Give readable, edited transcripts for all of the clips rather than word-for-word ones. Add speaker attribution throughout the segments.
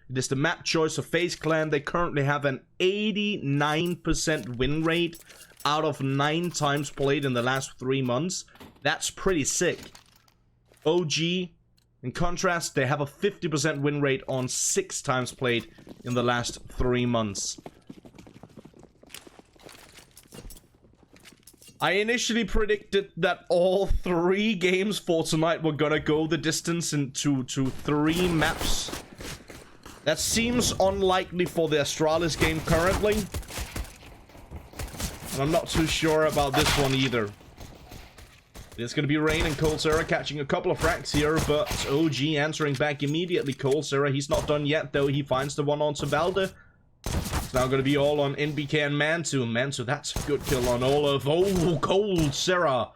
Speaker 1: It is the map choice of FaZe Clan. They currently have an 89% win rate out of 9 times played in the last 3 months. That's pretty sick. OG, in contrast, they have a 50% win rate on 6 times played in the last 3 months. I initially predicted that all 3 games for tonight were gonna go the distance into 3 maps. That seems unlikely for the Astralis game currently. And I'm not too sure about this one either. It's gonna be Rain and Coldzera catching a couple of frags here, but OG answering back immediately. Coldzera, he's not done yet, though. He finds the one onto Valde. It's now going to be all on NBK and Mantu. Mantu, that's a good kill on Olaf. Oh, Coldzera.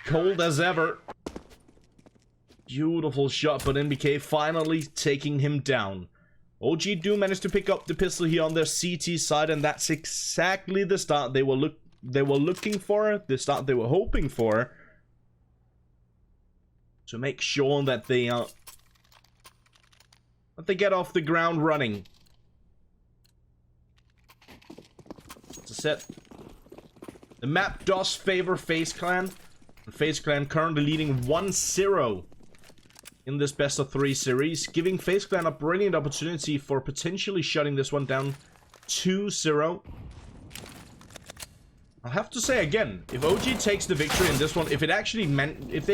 Speaker 1: Cold as ever. Beautiful shot, but NBK finally taking him down. OG do manage to pick up the pistol here on their CT side, and that's exactly the start they were looking for, the start they were hoping for, to make sure that they get off the ground running. Set. The map does favor FaZe Clan. And FaZe Clan currently leading 1-0 in this best of 3 series, giving FaZe Clan a brilliant opportunity for potentially shutting this one down 2-0. I'll have to say again, if OG takes the victory in this one, if they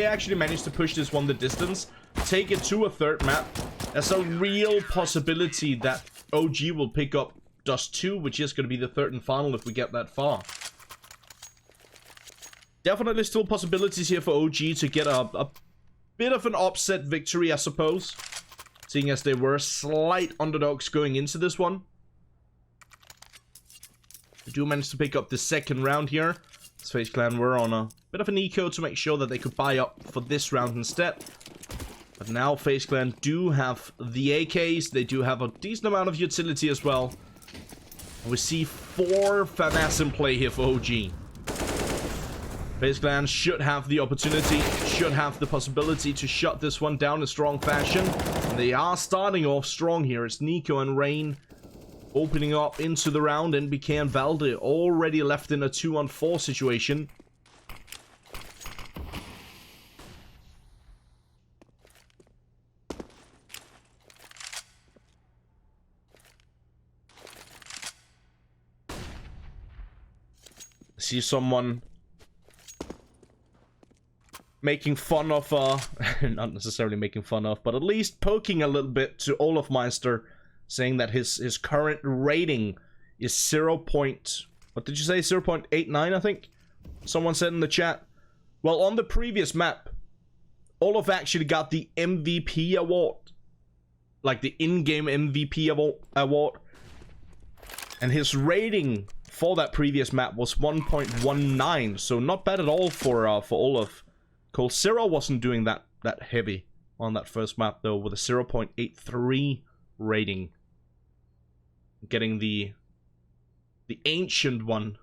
Speaker 1: actually manage to push this one the distance, take it to a 3rd map, there's a real possibility that OG will pick up Dust 2, which is going to be the 3rd and final if we get that far. Definitely still possibilities here for OG to get a bit of an upset victory, I suppose. Seeing as they were slight underdogs going into this one. They do manage to pick up the 2nd round here. FaZe Clan were on a bit of an eco to make sure that they could buy up for this round instead. But now FaZe Clan do have the AKs. They do have a decent amount of utility as well. We see 4 FAMAS in play here for OG. FaZe Clan should have the opportunity, should have the possibility to shut this one down in strong fashion. And they are starting off strong here. It's Nico and Rain opening up into the round. NBK and Valde already left in a 2-on-4 situation. See someone making fun of, not necessarily making fun of, but at least poking a little bit to Olaf Meister, saying that his current rating is 0. What did you say? 0.89, I think? Someone said in the chat. Well, on the previous map, Olaf actually got the MVP award. Like the in-game MVP award. And his rating for that previous map was 1.19, so not bad at all for Olaf. Coldzera wasn't doing that heavy on that first map though, with a 0.83 rating, getting the Ancient One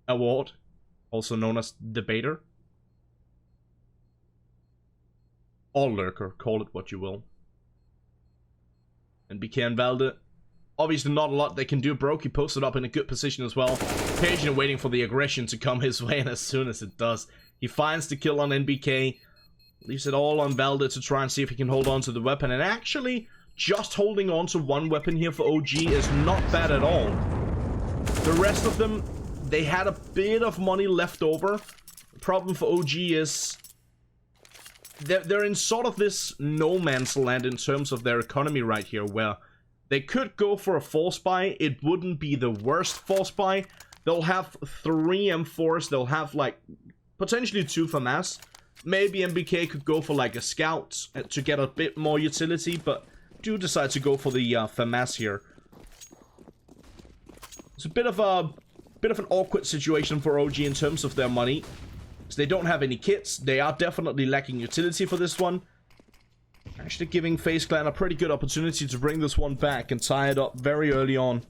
Speaker 1: award, also known as Debater, or Lurker, call it what you will. And BK and Valde. Obviously not a lot they can do. Brokey posted up in a good position as well. Patient waiting for the aggression to come his way, and as soon as it does, he finds the kill on NBK. Leaves it all on Valde to try and see if he can hold on to the weapon. And actually, just holding on to one weapon here for OG is not bad at all. The rest of them, they had a bit of money left over. The problem for OG is they're in sort of this no man's land in terms of their economy right here, where they could go for a force buy. It wouldn't be the worst force buy. They'll have 3 M4s. They'll have, like, potentially 2 FAMAS. Maybe MBK could go for, like, a scout to get a bit more utility, but do decide to go for the FAMAS here. It's a bit of an awkward situation for OG in terms of their money. So they don't have any kits. They are definitely lacking utility for this one. Actually giving FaZe Clan a pretty good opportunity to bring this one back and tie it up very early on.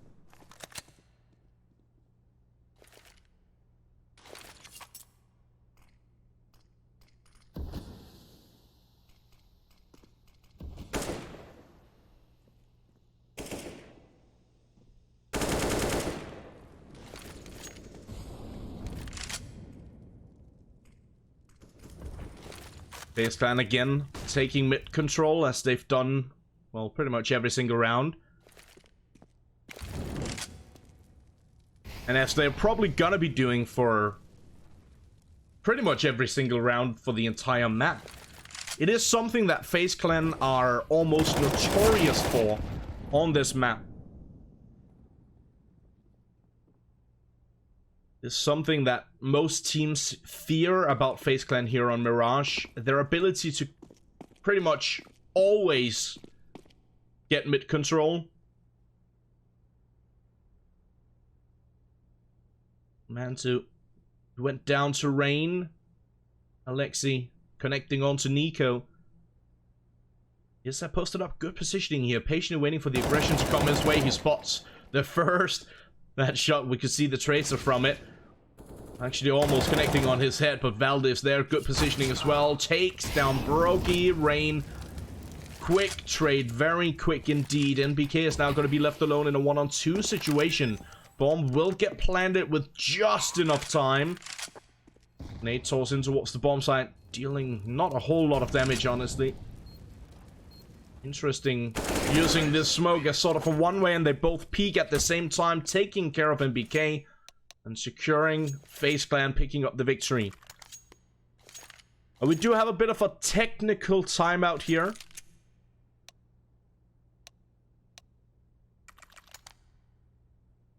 Speaker 1: FaZe Clan again taking mid control as they've done, well, pretty much every single round. And as they're probably gonna be doing for pretty much every single round for the entire map. It is something that FaZe Clan are almost notorious for on this map. It's something that most teams fear about FaZe Clan here on Mirage. Their ability to pretty much always get mid control. Mantu went down to Rain. Alexi connecting on to Nico. Yes, I posted up good positioning here. Patiently waiting for the aggression to come his way. He spots the first. That shot, we could see the tracer from it. Actually almost connecting on his head, but Valdez there. Good positioning as well. Takes down Brokey. Rain. Quick trade. Very quick indeed. NBK is now going to be left alone in a 1-on-2 situation. Bomb will get planted with just enough time. Nate toss in towards the bomb site, dealing not a whole lot of damage, honestly. Interesting, using this smoke as sort of a one-way, and they both peek at the same time, taking care of NBK and securing FaZe Clan, picking up the victory. We do have a bit of a technical timeout here.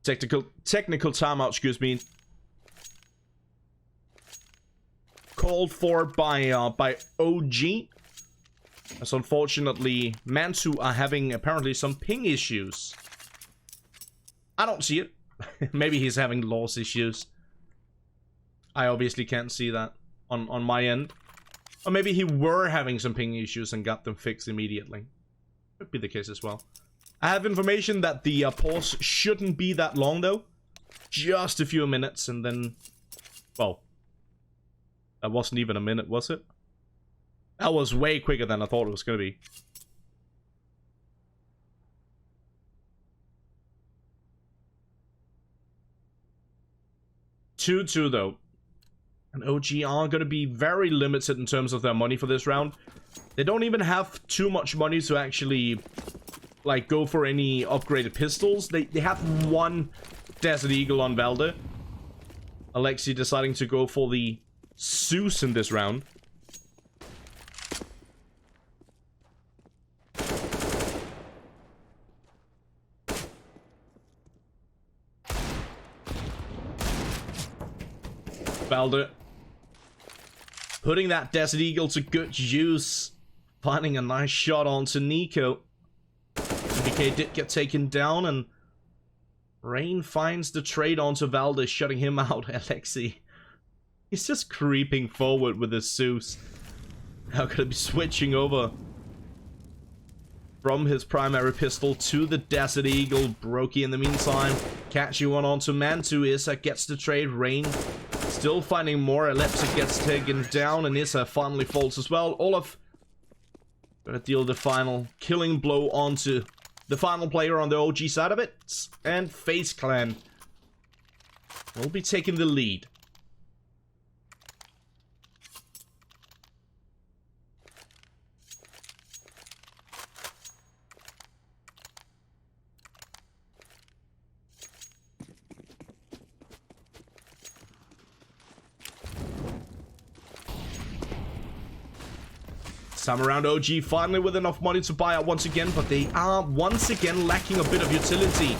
Speaker 1: Technical timeout, excuse me. Called for by OG. As unfortunately, Mansu are having apparently some ping issues. I don't see it. Maybe he's having loss issues. I obviously can't see that on my end. Or maybe he were having some ping issues and got them fixed immediately. Could be the case as well. I have information that the pause shouldn't be that long, though. Just a few minutes, and then... Well, that wasn't even a minute, was it? That was way quicker than I thought it was going to be. 2-2, though. And OG are going to be very limited in terms of their money for this round. They don't even have too much money to actually... like, go for any upgraded pistols. They have one Desert Eagle on Valde. Alexi deciding to go for the Zeus in this round. Valde putting that Desert Eagle to good use. Finding a nice shot onto Nico. BK did get taken down, and Rain finds the trade onto Valdez, shutting him out. Alexi, he's just creeping forward with his Zeus. Now gonna be switching over from his primary pistol to the Desert Eagle. Brokey in the meantime catching one onto Mantu. Issa gets the trade. Rain still finding more. Alexi gets taken down, and Issa finally falls as well. Olaf gonna deal the final killing blow onto the final player on the OG side of it, and FaZe Clan will be taking the lead. Time around, OG finally with enough money to buy out once again, but they are once again lacking a bit of utility.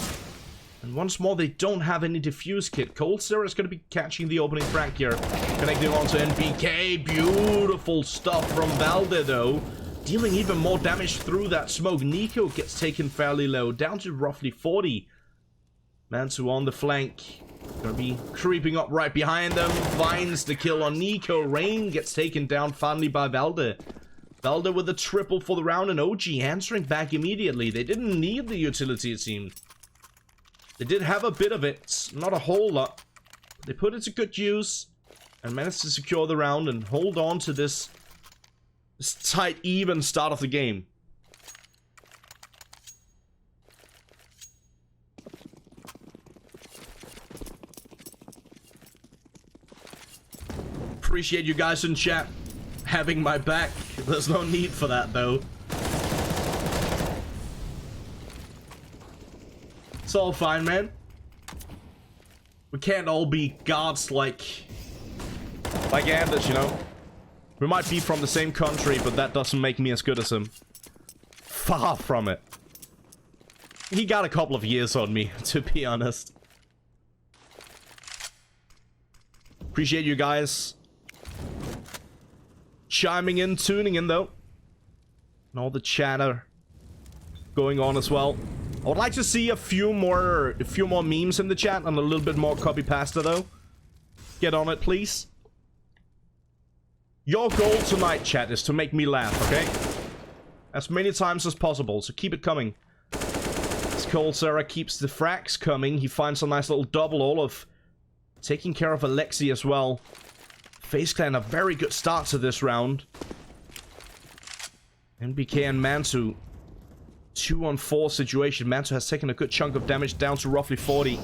Speaker 1: And once more, they don't have any defuse kit. Cold Sarah is going to be catching the opening frag here. Connecting onto NBK. Beautiful stuff from Valde, though. Dealing even more damage through that smoke. Nico gets taken fairly low, down to roughly 40. Mansu on the flank. Gonna be creeping up right behind them. Finds the kill on Nico. Rain gets taken down finally by Valde. Valde with a triple for the round, and OG answering back immediately. They didn't need the utility, it seemed. They did have a bit of it, not a whole lot. They put it to good use and managed to secure the round and hold on to this tight, even start of the game. Appreciate you guys in chat. having my back. There's no need for that, though. It's all fine, man. We can't all be gods like Anders, you know? We might be from the same country, but that doesn't make me as good as him. Far from it. He got a couple of years on me, to be honest. Appreciate you guys chiming in, tuning in, though. And all the chatter going on as well. I would like to see a few more memes in the chat and a little bit more copy pasta, though. Get on it, please. Your goal tonight, chat, is to make me laugh, okay? As many times as possible, so keep it coming. As coldzera keeps the frags coming, he finds a nice little double Olaf. Taking care of Alexi as well. FaZe Clan a very good start to this round. NBK and Mantu. 2-on-4 situation. Mantu has taken a good chunk of damage, down to roughly 40.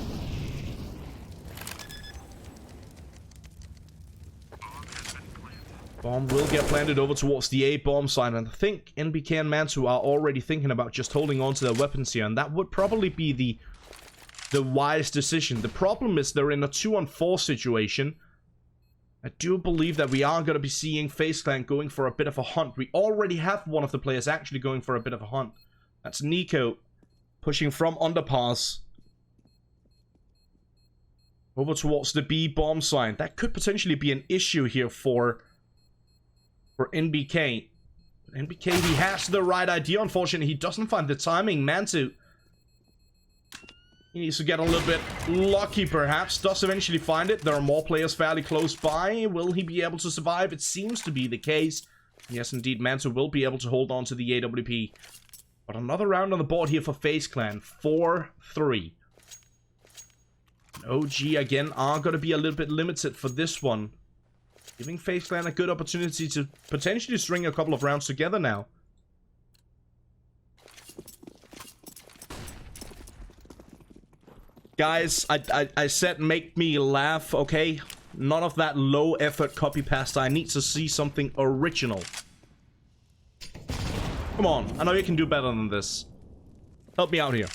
Speaker 1: Bomb will get planted over towards the A bomb side, and I think NBK and Mantu are already thinking about just holding on to their weapons here, and that would probably be the wise decision. The problem is they're in a 2-on-4 situation. I do believe that we are going to be seeing FaZe Clan going for a bit of a hunt. We already have one of the players actually going for a bit of a hunt. That's Nico, pushing from underpass over towards the B bomb site. That could potentially be an issue here for NBK. NBK, he has the right idea. Unfortunately, he doesn't find the timing. Mantu, he needs to get a little bit lucky, perhaps. Does eventually find it. There are more players fairly close by. Will he be able to survive? It seems to be the case. Yes, indeed, Mantu will be able to hold on to the AWP. But another round on the board here for FaZe Clan. 4-3. OG, again, are going to be a little bit limited for this one. Giving FaZe Clan a good opportunity to potentially string a couple of rounds together now. Guys, I said make me laugh, okay? None of that low effort copy pasta. I need to see something original. Come on, I know you can do better than this. Help me out here.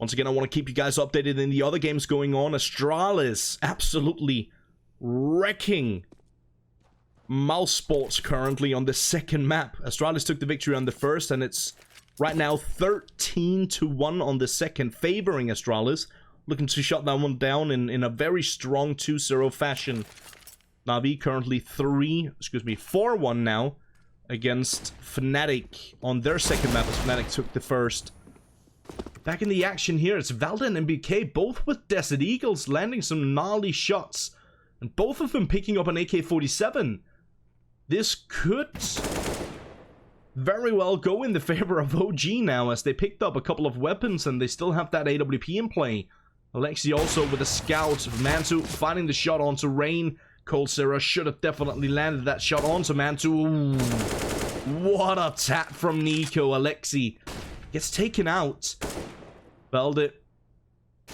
Speaker 1: Once again, I want to keep you guys updated in the other games going on. Astralis absolutely wrecking Mouse Sports currently on the second map. Astralis took the victory on the first, and it's right now 13-1 on the second, favoring Astralis. Looking to shut that one down in a very strong 2-0 fashion. Navi currently 4-1 now against Fnatic on their second map, as Fnatic took the first. Back in the action here, it's Valda and MBK, both with Desert Eagles, landing some gnarly shots. And both of them picking up an AK-47. This could very well go in the favor of OG now, as they picked up a couple of weapons and they still have that AWP in play. Alexi also with a scout. Mantu finding the shot onto Rain. coldzera should have definitely landed that shot onto Mantu. Ooh, what a tap from Nico. Alexi gets taken out. Valda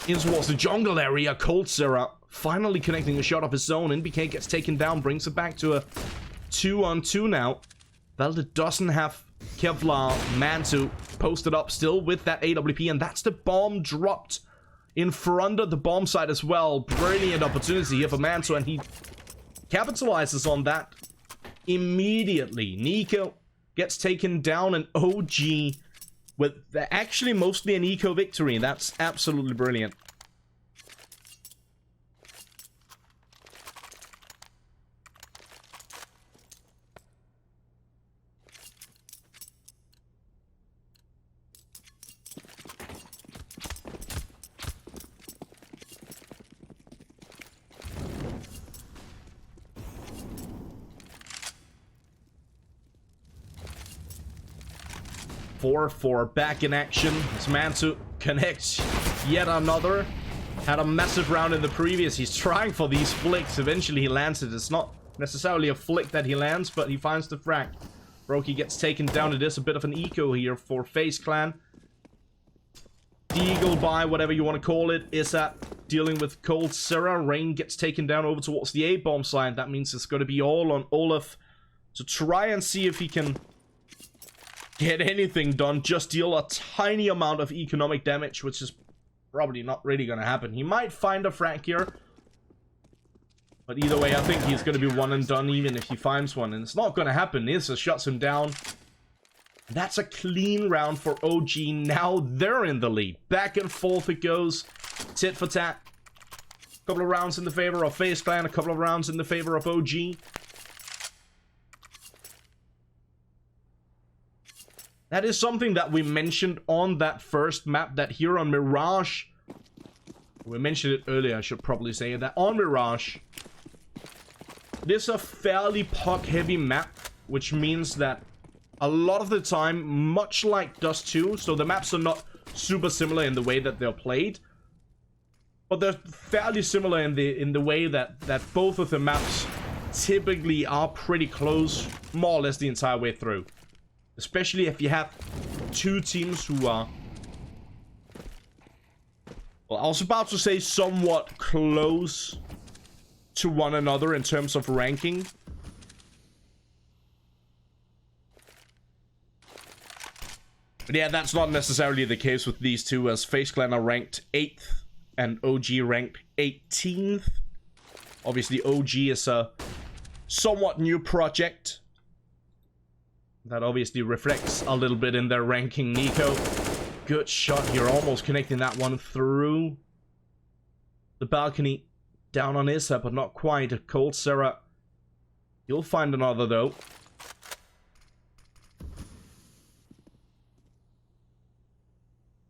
Speaker 1: in towards the jungle area. coldzera finally connecting a shot off his own. NBK gets taken down, brings it back to a 2-on-2 now. Valda doesn't have Kevlar. Mantu posted up still with that AWP, and that's the bomb dropped in front of the bomb site as well. Brilliant opportunity here for Mantu, and he capitalizes on that immediately. Nico gets taken down, and OG with actually mostly an eco victory. That's absolutely brilliant. For back in action as Mantu connects yet another. Had a massive round in the previous. He's trying for these flicks. Eventually he lands it. It's not necessarily a flick that he lands, but he finds the frag. Brokey gets taken down. It is a bit of an eco here for FaZe Clan. Deagle by, whatever you want to call it, is at dealing with Cold Sarah. Rain gets taken down over towards the A-bomb side. That means it's going to be all on Olaf to try and see if he can get anything done. Just deal a tiny amount of economic damage, which is probably not really going to happen. He might find a frag here. But either way, I think he's going to be one and done even if he finds one. And it's not going to happen. Issa shuts him down. That's a clean round for OG. Now they're in the lead. Back and forth it goes. Tit for tat. A couple of rounds in the favor of FaZe Clan. A couple of rounds in the favor of OG. That is something that we mentioned on that first map. That here on Mirage. We mentioned it earlier. I should probably say that on Mirage. This is a fairly puck-heavy map. Which means that a lot of the time, much like Dust 2, so the maps are not super similar in the way that they're played, but they're fairly similar in the way that both of the maps typically are pretty close, more or less the entire way through. Especially if you have two teams who are, well, I was about to say somewhat close to one another in terms of ranking. But yeah, that's not necessarily the case with these two, as FaZe Clan are ranked 8th and OG ranked 18th. Obviously, OG is a somewhat new project. That obviously reflects a little bit in their ranking. Nico, good shot here, almost connecting that one through the balcony. Down on Issa, but not quite. Cold Sarah. You'll find another, though.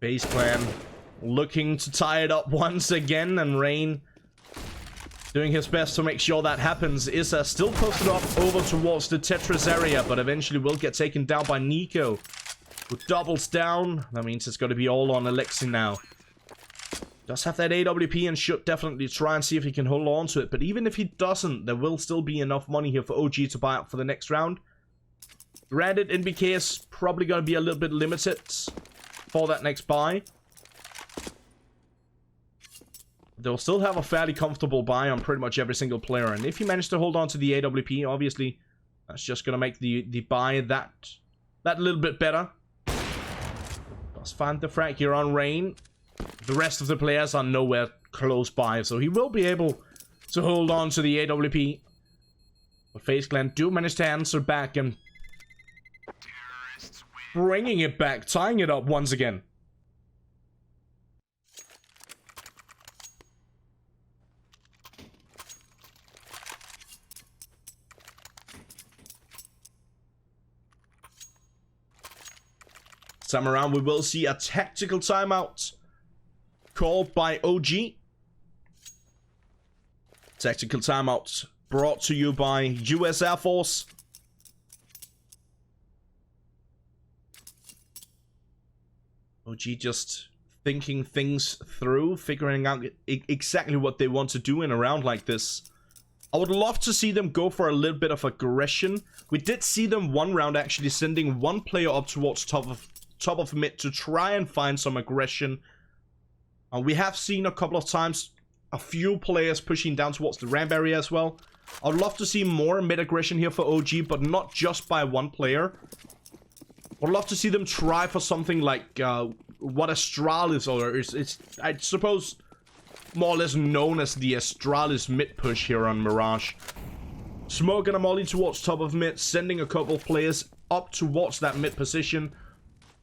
Speaker 1: FaZe Clan looking to tie it up once again, and Rain doing his best to make sure that happens. Issa still posted up over towards the Tetris area, but eventually will get taken down by Nico, who doubles down. That means it's going to be all on Alexi now. Does have that AWP and should definitely try and see if he can hold on to it, but even if he doesn't, there will still be enough money here for OG to buy up for the next round. Granted, NBK is probably going to be a little bit limited for that next buy. They'll still have a fairly comfortable buy on pretty much every single player, and if you manage to hold on to the AWP, obviously that's just gonna make the buy that little bit better. Does find the frag here on Rain. The rest of the players are nowhere close by, so he will be able to hold on to the AWP. But FaZe Clan do manage to answer back and bringing it back, tying it up once again. This time around, we will see a tactical timeout called by OG. Tactical timeout brought to you by US Air Force. OG just thinking things through, figuring out exactly what they want to do in a round like this. I would love to see them go for a little bit of aggression. We did see them one round actually sending one player up towards top of mid to try and find some aggression. We have seen a couple of times a few players pushing down towards the ramp area as well. I'd love to see more mid aggression here for OG, but not just by one player. I'd love to see them try for something like what Astralis, or it's I suppose more or less known as the Astralis mid push here on Mirage. Smoke and a molly towards top of mid, sending a couple of players up towards that mid position,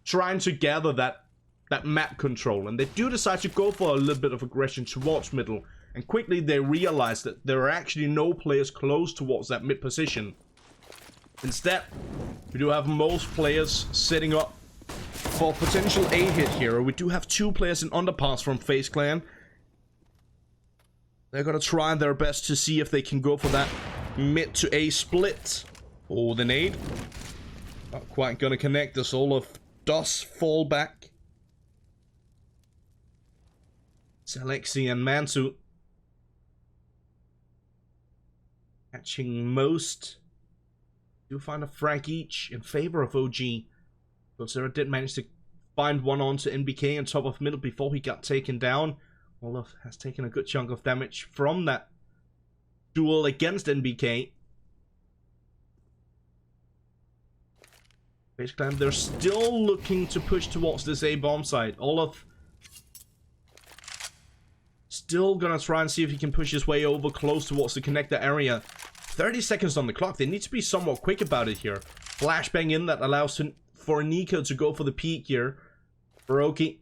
Speaker 1: trying to gather that map control. And they do decide to go for a little bit of aggression towards middle, and quickly they realize that there are actually no players close towards that mid position. Instead, we do have most players setting up for potential A hit here. We do have two players in underpass from FaZe Clan. They're gonna try their best to see if they can go for that mid to A split. Oh, the nade. Not quite gonna connect. This Olaf does fall back. It's Alexi and Mansu catching most. Do find a frag each in favor of OG. But Sarah did manage to find one onto NBK on top of middle before he got taken down. Olaf has taken a good chunk of damage from that duel against NBK. FaZe Clan, they're still looking to push towards this A-bomb site. Olaf still gonna try and see if he can push his way over close towards the connector area. 30 seconds on the clock. They need to be somewhat quick about it here. Flashbang in that allows for Nico to go for the peak here. Baroki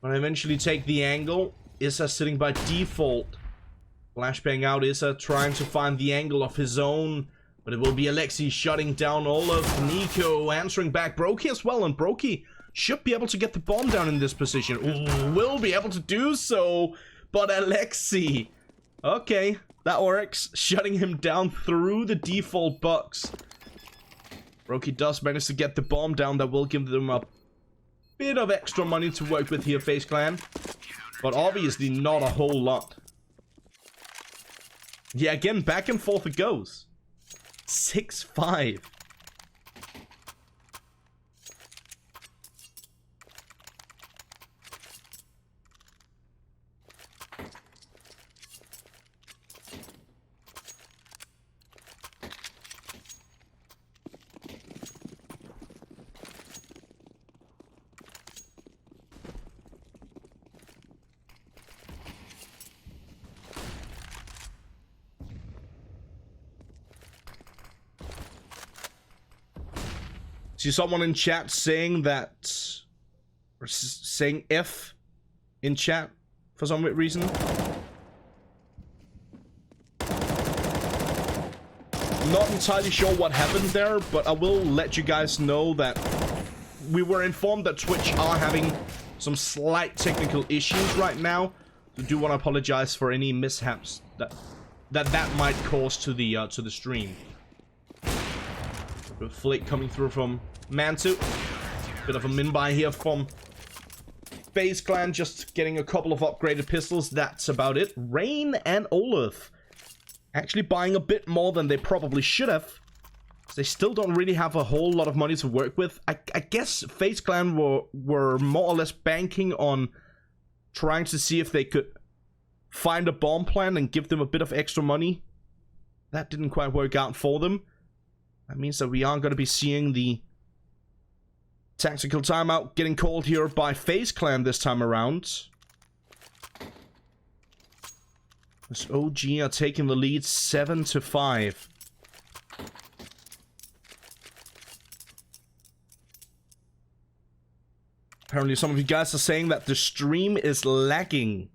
Speaker 1: gonna eventually take the angle. Issa sitting by default. Flashbang out. Issa trying to find the angle of his own. But it will be Alexi shutting down Olaf. Nico answering back. Brokey as well. And Brokey should be able to get the bomb down in this position. Ooh, will be able to do so. But Alexi. Okay, that works. Shutting him down through the default box. Brokey does manage to get the bomb down. That will give them a bit of extra money to work with here, FaZe Clan. But obviously not a whole lot. Yeah, again, back and forth it goes. 6-5. See someone in chat saying that, or saying F in chat for some reason. Not entirely sure what happened there, but I will let you guys know that we were informed that Twitch are having some slight technical issues right now. So I do want to apologize for any mishaps that might cause to the stream. Flick coming through from Mantu. Bit of a min-buy here from FaZe Clan, just getting a couple of upgraded pistols. That's about it. Rain and Olaf actually buying a bit more than they probably should have. They still don't really have a whole lot of money to work with. I guess FaZe Clan were more or less banking on trying to see if they could find a bomb plan and give them a bit of extra money. That didn't quite work out for them. That means that we are going to be seeing the tactical timeout getting called here by FaZe Clan this time around. As OG are taking the lead 7-5. Apparently some of you guys are saying that the stream is lagging.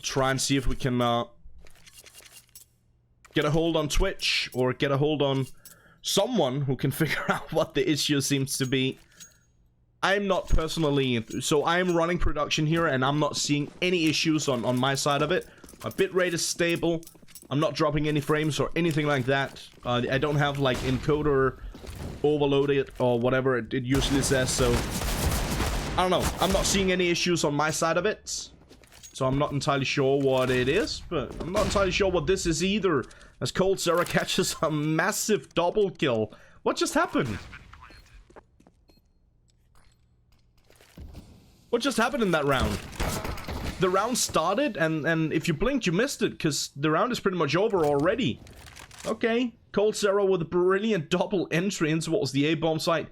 Speaker 1: Try and see if we can get a hold on Twitch or get a hold on someone who can figure out what the issue seems to be. I'm not personally, so I'm running production here and I'm not seeing any issues on my side of it. My bitrate is stable. I'm not dropping any frames or anything like that. I don't have like encoder overloaded or whatever it usually says, so I don't know. I'm not seeing any issues on my side of it. So I'm not entirely sure what it is, but I'm not entirely sure what this is either. As Cold Sarah catches a massive double kill. What just happened? What just happened in that round? The round started, and if you blinked, you missed it, because the round is pretty much over already. Okay, Cold Sarah with a brilliant double entry in towards the A-bomb site.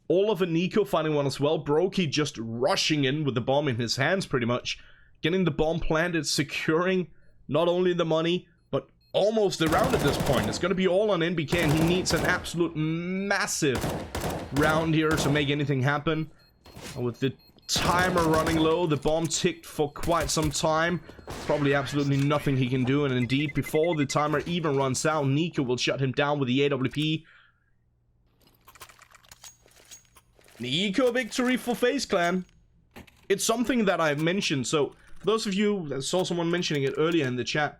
Speaker 1: Olaf and Nico finding one as well. Brokey just rushing in with the bomb in his hands, pretty much. Getting the bomb planted, securing not only the money, but almost the round at this point. It's going to be all on NBK, and he needs an absolute massive round here to make anything happen. And with the timer running low, the bomb ticked for quite some time. Probably absolutely nothing he can do, and indeed, before the timer even runs out, Nico will shut him down with the AWP. Nico victory for FaZe Clan. It's something that I've mentioned, so for those of you that saw someone mentioning it earlier in the chat,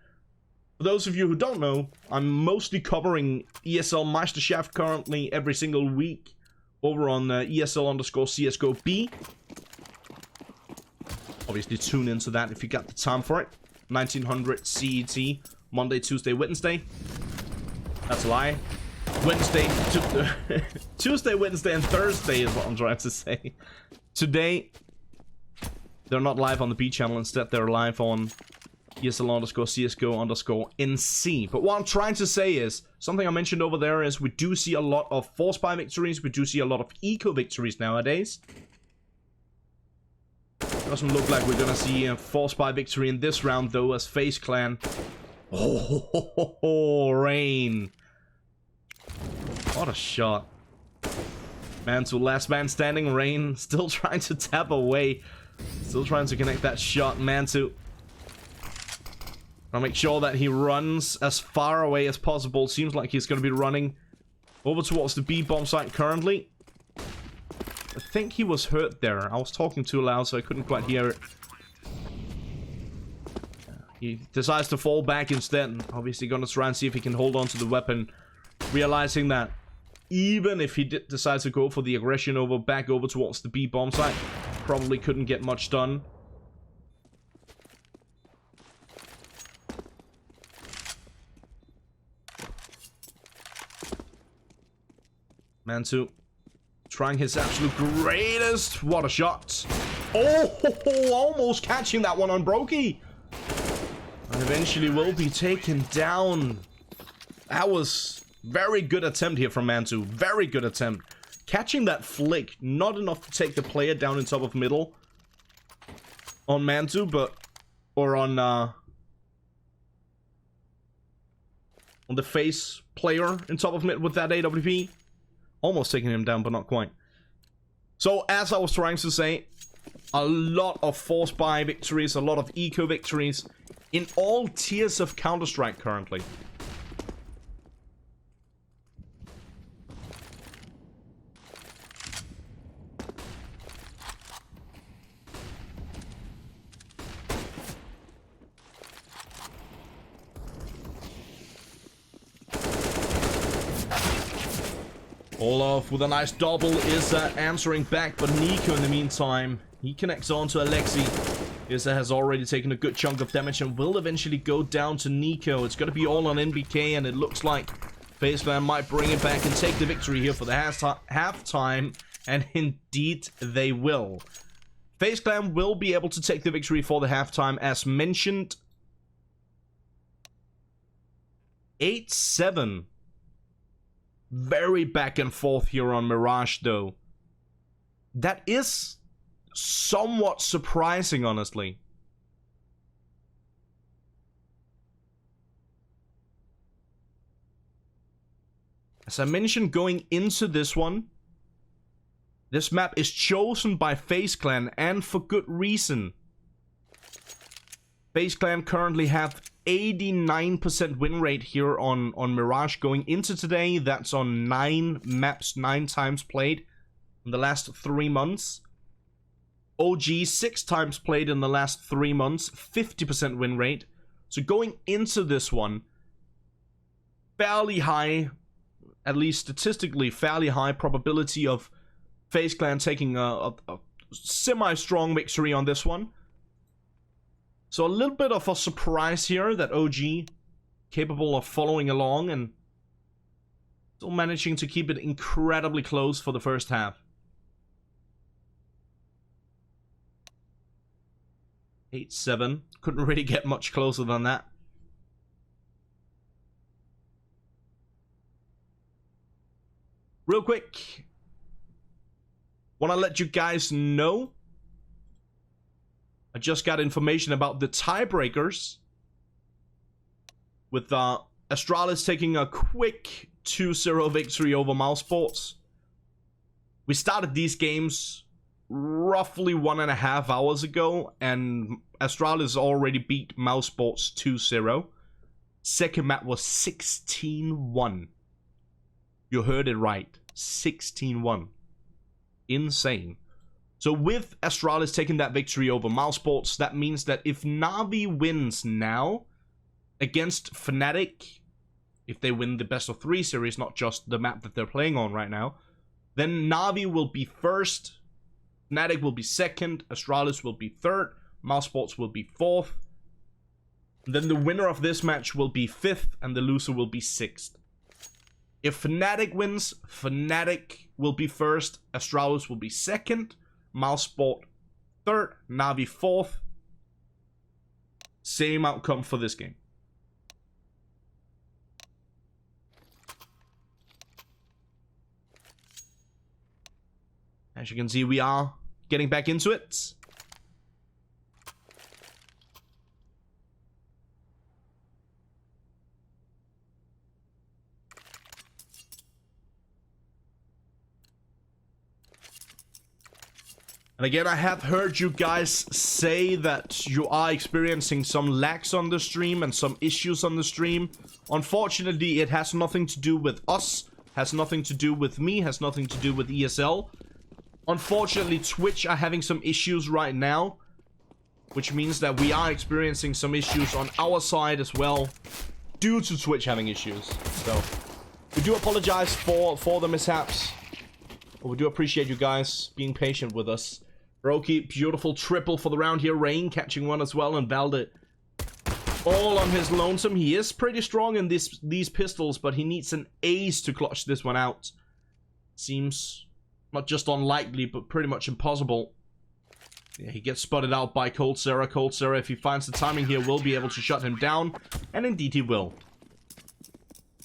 Speaker 1: for those of you who don't know, I'm mostly covering ESL Meisterschaft currently every single week over on ESL_CSGO B. Obviously tune into that if you got the time for it. 1900 CET, Monday, Tuesday, Wednesday. That's a lie. Wednesday, Tuesday, Wednesday, and Thursday is what I'm trying to say. Today, they're not live on the B channel. Instead, they're live on ESL_CSGO_NC. But what I'm trying to say is, something I mentioned over there is we do see a lot of force buy victories. We do see a lot of eco victories nowadays. Doesn't look like we're gonna see a force buy victory in this round though, as FaZe Clan. Oh, Rain. What a shot. Man to last man standing. Rain still trying to tap away. Still trying to connect that shot. Man to... I'll make sure that he runs as far away as possible. Seems like he's going to be running over towards the B bomb site currently. I think he was hurt there. I was talking too loud, so I couldn't quite hear it. He decides to fall back instead. Obviously going to try and see if he can hold on to the weapon. Realizing that even if he decides to go for the aggression back over towards the B bomb site, probably couldn't get much done. Mantu trying his absolute greatest. What a shot. Oh, almost catching that one on Brokey. And eventually will be taken down. That was very good attempt here from Mantu. Very good attempt. Catching that flick. Not enough to take the player down in top of middle on Mantu, but... Or on the FaZe player in top of mid with that AWP. Almost taking him down, but not quite. So, as I was trying to say, a lot of force buy victories, a lot of eco victories in all tiers of Counter-Strike currently. Olaf with a nice double is answering back, but Nico in the meantime, he connects on to Alexi. Issa has already taken a good chunk of damage and will eventually go down to Nico. It's going to be all on NBK, and it looks like FaZe Clan might bring it back and take the victory here for the halftime, and indeed they will. FaZe Clan will be able to take the victory for the halftime, as mentioned. 8-7. Very back and forth here on Mirage, though. That is somewhat surprising, honestly. As I mentioned going into this one, this map is chosen by FaZe Clan, and for good reason. FaZe Clan currently have 89% win rate here on Mirage going into today. That's on 9 maps, 9 times played in the last 3 months. OG 6 times played in the last 3 months, 50% win rate. So going into this one, fairly high, at least statistically fairly high probability of FaZe Clan taking a semi-strong victory on this one. So a little bit of a surprise here that OG capable of following along and still managing to keep it incredibly close for the first half. 8-7. Couldn't really get much closer than that. Real quick, want to let you guys know, I just got information about the tiebreakers, with Astralis taking a quick 2-0 victory over Mousesports. We started these games roughly 1.5 hours ago, and Astralis already beat Mousesports 2-0. Second map was 16-1. You heard it right. 16-1. Insane. So with Astralis taking that victory over Mousesports, that means that if Na'Vi wins now against Fnatic, if they win the best of 3 series, not just the map that they're playing on right now, then Na'Vi will be first, Fnatic will be second, Astralis will be third, Mousesports will be fourth. Then the winner of this match will be 5th, and the loser will be 6th. If Fnatic wins, Fnatic will be first, Astralis will be second, Mousesport third, Na'Vi fourth. Same outcome for this game. As you can see, we are getting back into it. And again, I have heard you guys say that you are experiencing some lags on the stream and some issues on the stream. Unfortunately, it has nothing to do with us, has nothing to do with me, has nothing to do with ESL. Unfortunately, Twitch are having some issues right now, which means that we are experiencing some issues on our side as well, due to Twitch having issues. So, we do apologize for the mishaps, but we do appreciate you guys being patient with us. Brokey, beautiful triple for the round here. Rain catching one as well, and Valde all on his lonesome. He is pretty strong in these pistols, but he needs an ace to clutch this one out. Seems not just unlikely, but pretty much impossible. Yeah, he gets spotted out by Cold Sarah. Cold Sarah, if he finds the timing here, will be able to shut him down. And indeed he will.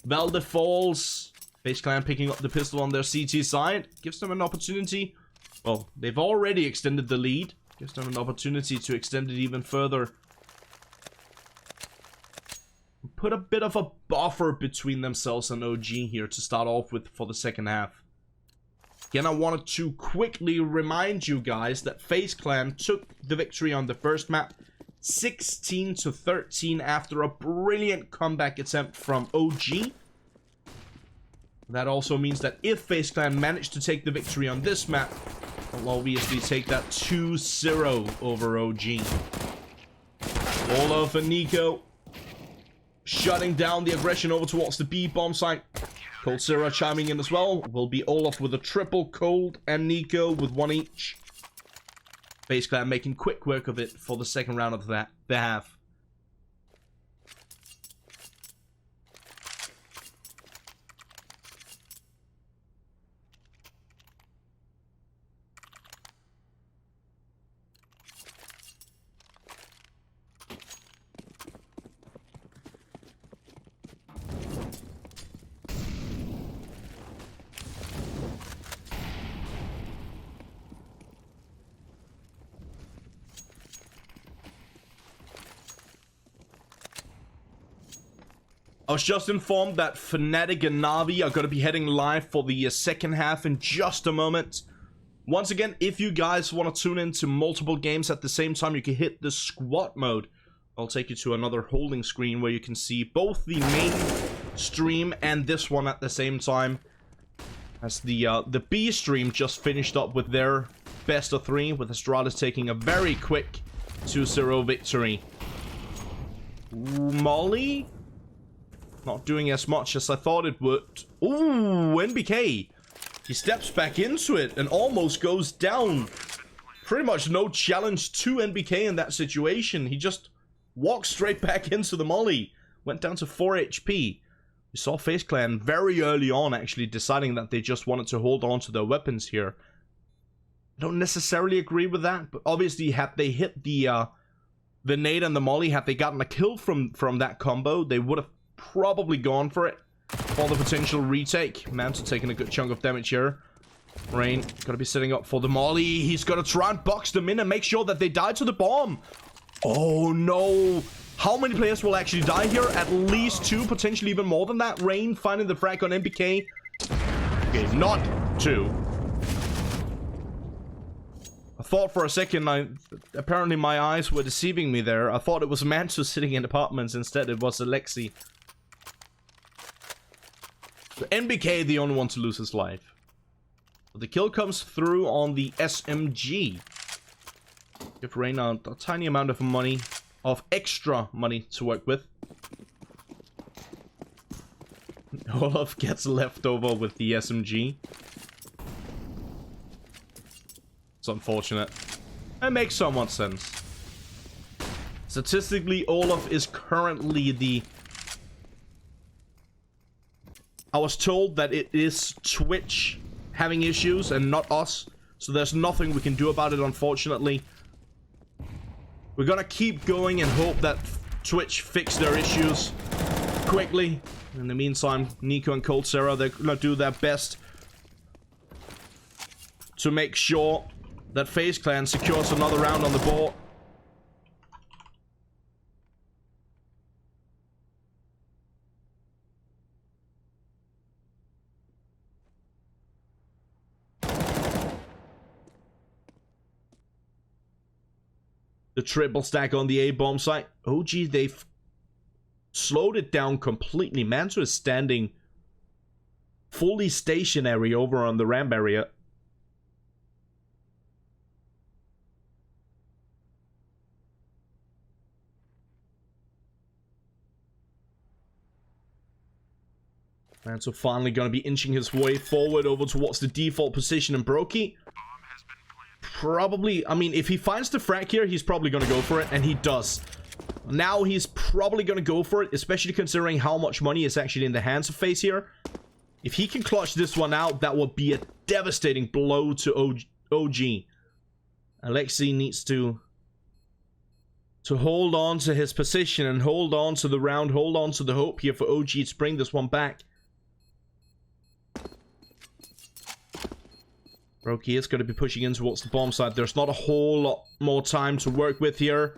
Speaker 1: Valde falls. FaZe Clan picking up the pistol on their CT side. Gives them an opportunity. Well, they've already extended the lead. Gives them an opportunity to extend it even further. Put a bit of a buffer between themselves and OG here to start off with for the second half. Again, I wanted to quickly remind you guys that FaZe Clan took the victory on the first map 16-13 after a brilliant comeback attempt from OG. That also means that if FaZe Clan managed to take the victory on this map, they'll obviously take that 2-0 over OG. Olaf and Nico shutting down the aggression over towards the B bomb site. Cold Sarah chiming in as well. Will be Olaf with a triple, Cold and Nico with one each. FaZe Clan making quick work of it for the second round of the half. I was just informed that Fnatic and Na'Vi are going to be heading live for the second half in just a moment. Once again, if you guys want to tune into multiple games at the same time, you can hit the squad mode. I'll take you to another holding screen where you can see both the main stream and this one at the same time. As the B stream just finished up with their best of 3, with Astralis taking a very quick 2-0 victory. Molly? Not doing as much as I thought it would. Ooh, NBK. He steps back into it and almost goes down. Pretty much no challenge to NBK in that situation. He just walked straight back into the molly. Went down to 4 HP. We saw FaZe Clan very early on actually deciding that they just wanted to hold on to their weapons here. I don't necessarily agree with that, but obviously had they hit the nade and the molly, had they gotten a kill from that combo, they would have probably gone for it for the potential retake. Manta taking a good chunk of damage here. Rain gotta be setting up for the molly. He's gotta try and box them in and make sure that they die to the bomb. Oh no. How many players will actually die here? At least 2, potentially even more than that. Rain finding the frag on NBK. Okay, not 2. I thought for a second, apparently my eyes were deceiving me there. I thought it was Manta sitting in apartments. Instead, it was Alexi. So NBK, the only one to lose his life. But the kill comes through on the SMG. Give Rain a tiny amount of money, of extra money to work with. Olaf gets left over with the SMG. It's unfortunate. It makes somewhat sense. Statistically, Olaf is currently the I was told that it is Twitch having issues and not us. So there's nothing we can do about it, unfortunately. We're gonna keep going and hope that Twitch fix their issues quickly. In the meantime, Nico and Cold Sarah, they're gonna do their best to make sure that FaZe Clan secures another round on the board. The triple stack on the A-bomb site. OG, they've slowed it down completely. Manto is standing fully stationary over on the ramp area. Manto finally going to be inching his way forward over towards the default position, and Brokey probably, I mean, if he finds the frag here, he's probably going to go for it, and he does. Now he's probably going to go for it, especially considering how much money is actually in the hands of FaZe here. If he can clutch this one out, that would be a devastating blow to OG. Alexi needs to hold on to his position and hold on to the round, hold on to the hope here for OG to bring this one back. Brokey is going to be pushing in towards the bomb site. There's not a whole lot more time to work with here.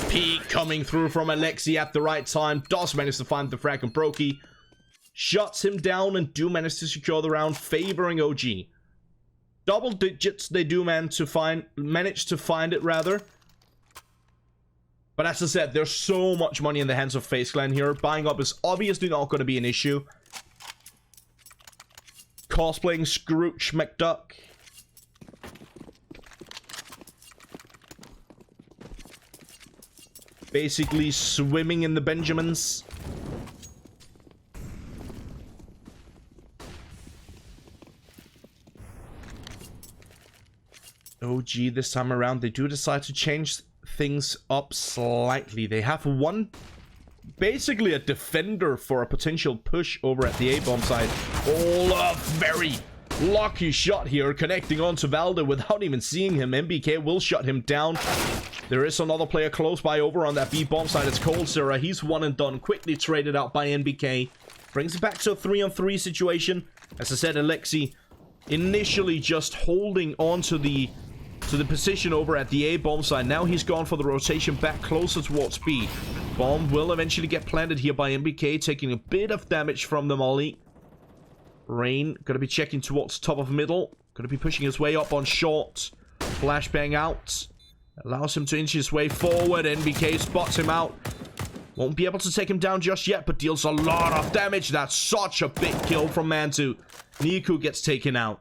Speaker 1: Peek coming through from Alexi at the right time. Does manage to find the frag, and Brokey shuts him down and do manage to secure the round, favoring OG. Double digits they do manage to find it rather. But as I said, there's so much money in the hands of FaZe Clan here. Buying up is obviously not going to be an issue. Cosplaying Scrooge McDuck. Basically swimming in the Benjamins. OG this time around, they do decide to change things up slightly. They have basically a defender for a potential push over at the A-bomb side. Oh, a very lucky shot here, connecting onto Valde without even seeing him. MBK will shut him down. There is another player close by over on that B-bomb side. It's Cold Sarah. He's one and done. Quickly traded out by NBK. Brings it back to a 3-on-3 situation. As I said, Alexi initially just holding on to the position over at the A-bomb side. Now he's gone for the rotation back closer towards B. Bomb will eventually get planted here by NBK, taking a bit of damage from the molly. Rain going to be checking towards top of middle. Going to be pushing his way up on short. Flashbang out. Allows him to inch his way forward. NBK spots him out. Won't be able to take him down just yet, but deals a lot of damage. That's such a big kill from Mantu. Niku gets taken out.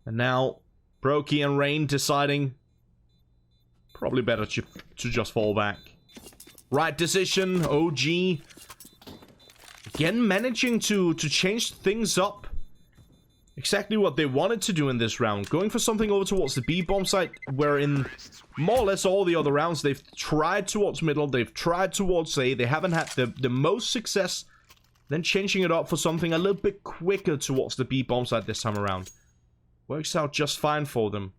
Speaker 1: And now Brokey and Rain deciding probably better to just fall back. Right decision. OG again managing to change things up. Exactly what they wanted to do in this round. Going for something over towards the B-bomb site, where in more or less all the other rounds, they've tried towards middle, they've tried towards A, they haven't had the most success. Then changing it up for something a little bit quicker towards the B-bomb site this time around. Works out just fine for them.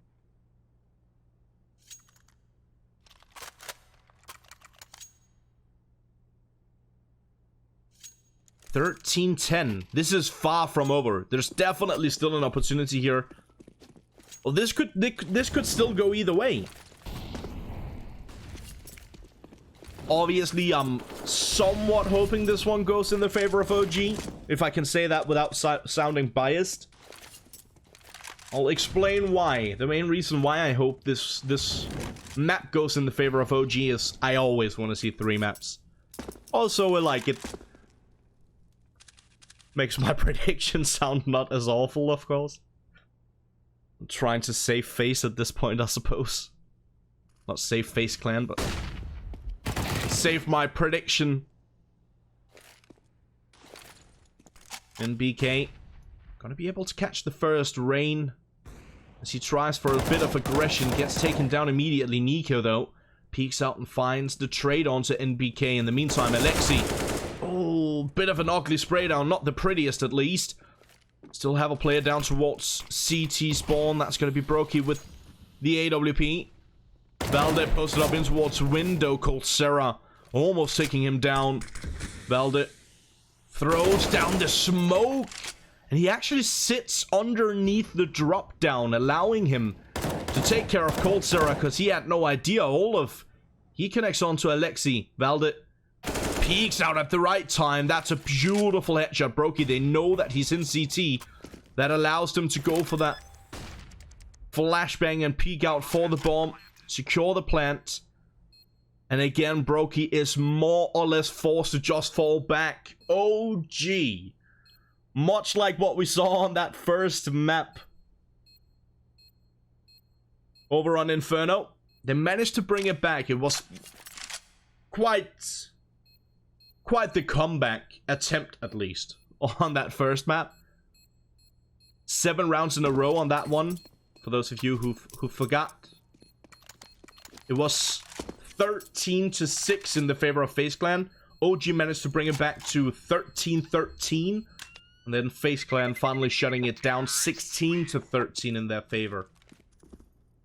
Speaker 1: $13-10. This is far from over. There's definitely still an opportunity here. Well, this could still go either way. Obviously, I'm somewhat hoping this one goes in the favor of OG, if I can say that without sounding biased. I'll explain why. The main reason why I hope this map goes in the favor of OG is I always want to see 3 maps. Also, I like it. Makes my prediction sound not as awful, of course. I'm trying to save FaZe at this point, I suppose. Not save FaZe Clan, but save my prediction. NBK gonna be able to catch the first. Rain, as he tries for a bit of aggression, gets taken down immediately. Nico, though, peeks out and finds the trade onto NBK. In the meantime, Alexi. Oh, Oh, bit of an ugly spray down. Not the prettiest, at least. Still have a player down towards CT spawn. That's going to be Brokey with the AWP. Valde posted up in towards window. Coldzera almost taking him down. Valde throws down the smoke. And he actually sits underneath the drop down, allowing him to take care of Coldzera because he had no idea. Olaf, he connects onto Alexi. Valde peeks out at the right time. That's a beautiful headshot. Brokey, they know that he's in CT. That allows them to go for that flashbang and peek out for the bomb. Secure the plant. And again, Brokey is more or less forced to just fall back. OG. Much like what we saw on that first map over on Inferno. They managed to bring it back. It was quite the comeback attempt, at least, on that first map. 7 rounds in a row on that one. For those of you who forgot. It was 13-6 in the favor of FaZe Clan. OG managed to bring it back to 13-13. And then FaZe Clan finally shutting it down 16-13 in their favor.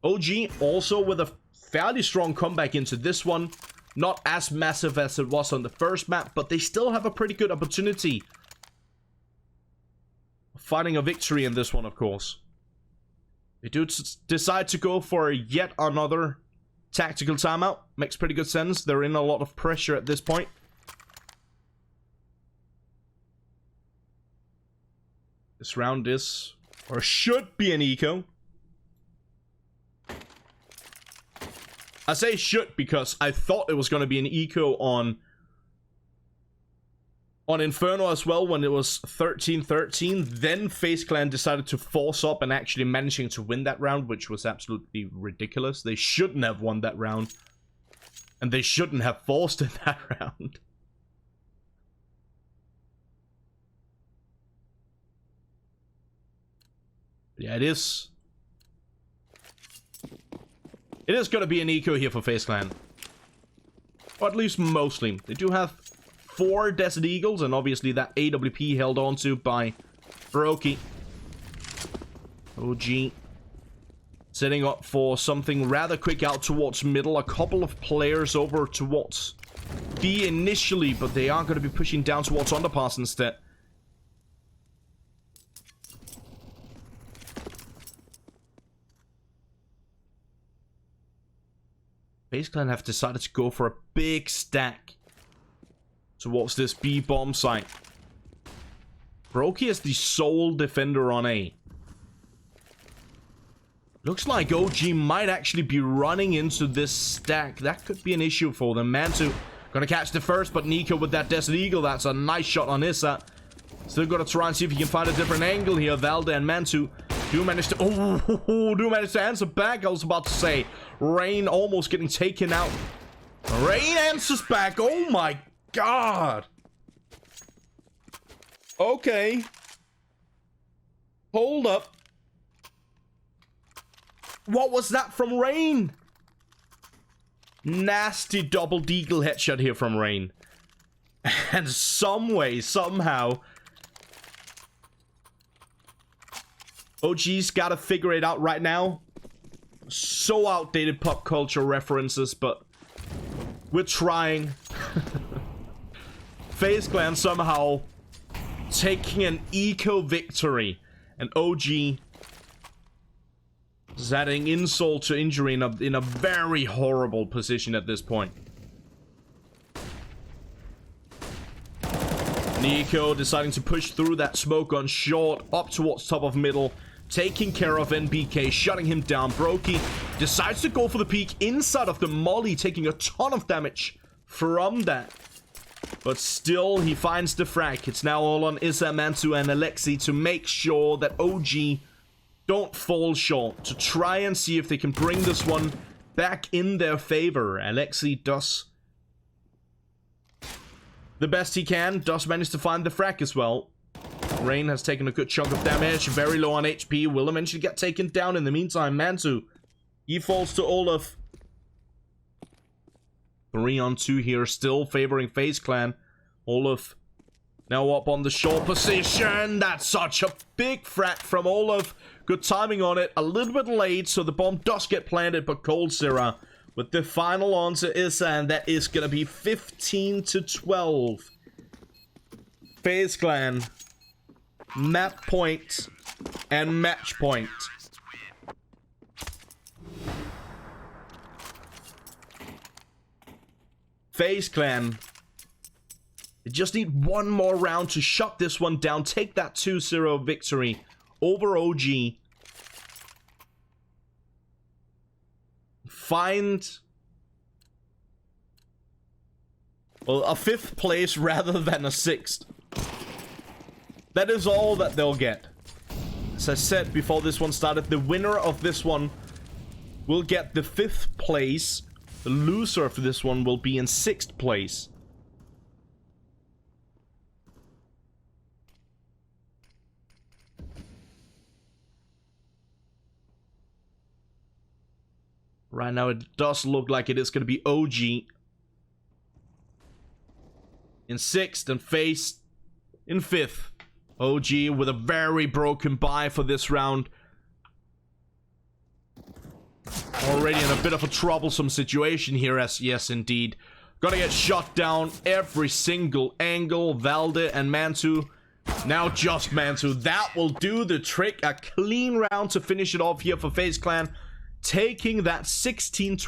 Speaker 1: OG also with a fairly strong comeback into this one. Not as massive as it was on the first map, but they still have a pretty good opportunity of finding a victory in this one, of course. They do decide to go for yet another tactical timeout. Makes pretty good sense. They're in a lot of pressure at this point. This round is, or should be, an eco. I say should because I thought it was going to be an eco on Inferno as well when it was 13-13. Then FaZe Clan decided to force up and actually managing to win that round, which was absolutely ridiculous. They shouldn't have won that round. And they shouldn't have forced in that round. Yeah, it is. It is going to be an eco here for FaZe Clan. Or at least mostly. They do have 4 Desert Eagles, and obviously that AWP held onto by Brokey. OG setting up for something rather quick out towards middle. A couple of players over towards B initially, but they are going to be pushing down towards underpass instead. FaZe Clan have decided to go for a big stack towards this B bomb site. Brokey is the sole defender on A. Looks like OG might actually be running into this stack. That could be an issue for them. Mantu gonna catch the first, but Nico with that Desert Eagle, that's a nice shot on Issa. Still gotta try and see if he can find a different angle here. Valde and Mantu do manage to answer back. I was about to say, Rain almost getting taken out. Rain answers back. Oh my god. Okay. Hold up. What was that from Rain? Nasty double deagle headshot here from Rain. And some way, somehow, OG's gotta figure it out right now. So outdated pop culture references, but we're trying. FaZe Clan somehow taking an eco victory, and OG is adding insult to injury in a very horrible position at this point. Nico deciding to push through that smoke on short, up towards top of middle, taking care of NBK, shutting him down. Brokey decides to go for the peak inside of the molly, taking a ton of damage from that. But still, he finds the frag. It's now all on Issa, Mantu, and Alexi to make sure that OG don't fall short, to try and see if they can bring this one back in their favor. Alexi does the best he can, does manage to find the frag as well. Rain has taken a good chunk of damage, very low on HP, will eventually get taken down. In the meantime, Mantu, he falls to Olaf. 3-on-2 here, still favoring FaZe Clan. Olaf Now up on the short position. That's such a big frag from Olaf. Good timing on it. A little bit late, so the bomb does get planted, but Coldzera with the final answer is, and that is going to be 15-12. FaZe Clan, map point, and match point. FaZe Clan, they just need one more round to shut this one down. Take that 2-0 victory over OG. Find, well, a 5th place rather than a 6th. That is all that they'll get. As I said before this one started, the winner of this one will get the 5th place. The loser for this one will be in 6th place. Right now it does look like it is going to be OG in 6th and FaZe in 5th. OG with a very broken bye for this round. Already in a bit of a troublesome situation here, as yes indeed. Gonna get shot down every single angle. Valde and Mantu. Now just Mantu. That will do the trick. A clean round to finish it off here for FaZe Clan. Taking that 16-12